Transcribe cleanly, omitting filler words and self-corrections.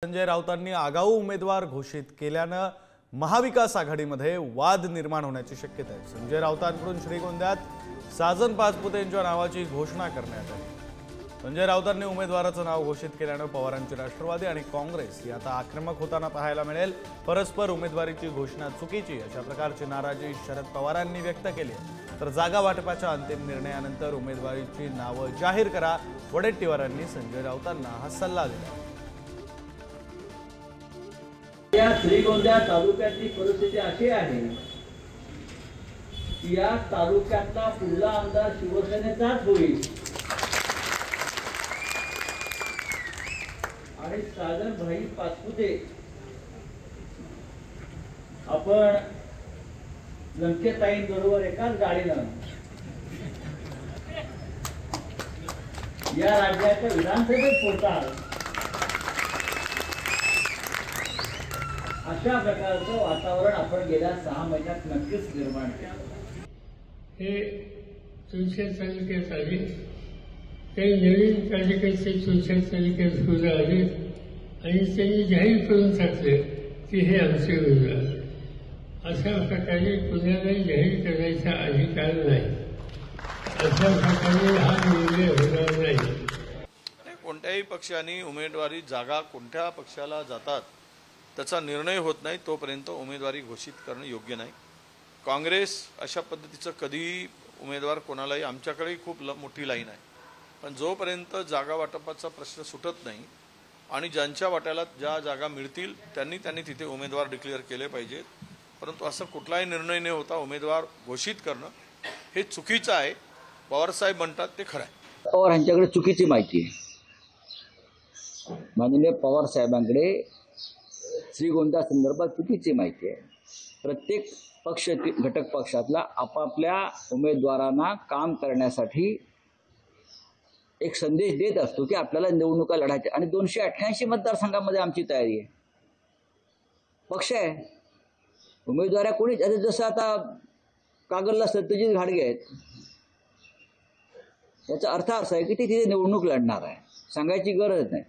संजय राऊतांनी आगाऊ उमेदवार घोषित केल्यानं महाविकास आघाडीमध्ये वाद निर्माण होण्याची शक्यता आहे। संजय राऊतांकडून श्रीगोंद्यात साजन पाचपुते यांच्या नावाची घोषणा करण्यात आली। संजय राऊतांनी उमेदवाराचं नाव घोषित केल्यानं पवारांची राष्ट्रवादी आणि काँग्रेस ही आता आक्रमक होताना पाहायला मिळेल। परस्पर उमेदवारीची घोषणा चुकीची अशा प्रकारची नाराजी शरद पवारांनी व्यक्त केली। तर जागा वाटपाच्या अंतिम निर्णयानंतर उमेदवारीची नावं जाहीर करा, वडेट्टीवारांनी संजय राऊतांना हा सल्ला दिला। या श्रीगोंदा तालुक्याची परिस्थिती अशी आहे की या तालुक्यातला पुढला आमदार शिवसेनेचाच होईल आणि साजन भाई पाचपुते आपण लंकेताईंबरोबर एकाच गाडीनं या राज्याच्या विधानसभेत पोहोचतात अशा प्रकारचं वातावरण आपण गेल्या 6 महिन्यात नक्कीच निर्माण केलं। हे चुनशेर तालुक्यात आले, काही नवीन तालुक्याचे चुनशेर तालुक्यात सुरू आले आणि त्यांनी जाहीर करून टाकले की हे आमचे उमेदवार। अशा प्रकारे कुणालाही जाहीर करण्याचा अधिकार नाही। अशा प्रकारे हा निर्णय होणार नाही। कोणत्याही पक्षाने उमेदवारी जागा कोणत्या पक्षाला जातात त्याचा निर्णय होत नाही तोपर्यंत उमेदवारी घोषित करणं योग्य नाही। काँग्रेस अशा पद्धतीचं कधीही उमेदवार कोणालाही, आमच्याकडेही खूप मोठी लाईन आहे, पण जोपर्यंत जागा वाटपाचा प्रश्न सुटत नाही आणि ज्यांच्या वाट्याला ज्या जागा मिळतील त्यांनी तिथे उमेदवार डिक्लेअर केले पाहिजेत। परंतु असं कुठलाही निर्णय न होता उमेदवार घोषित करणं हे चुकीचं आहे। पवारसाहेब म्हणतात ते खरं आहे। पवार यांच्याकडे चुकीची माहिती आहे। माननीय पवार साहेबांकडे श्रीगोंदा संदर्भात चुकीची माहिती आहे। प्रत्येक पक्ष, घटक पक्षातला आपापल्या उमेदवारांना काम करण्यासाठी एक संदेश देत असतो की आपल्याला निवडणुका लढायच्या आणि 288 मतदारसंघामध्ये आमची तयारी आहे। पक्ष आहे, उमेदवार कोणीच, जसं आता कागलला सत्यजित घाडगे आहेत, याचा अर्थ असा आहे की ते तिथे निवडणूक लढणार आहे, सांगायची गरज नाही।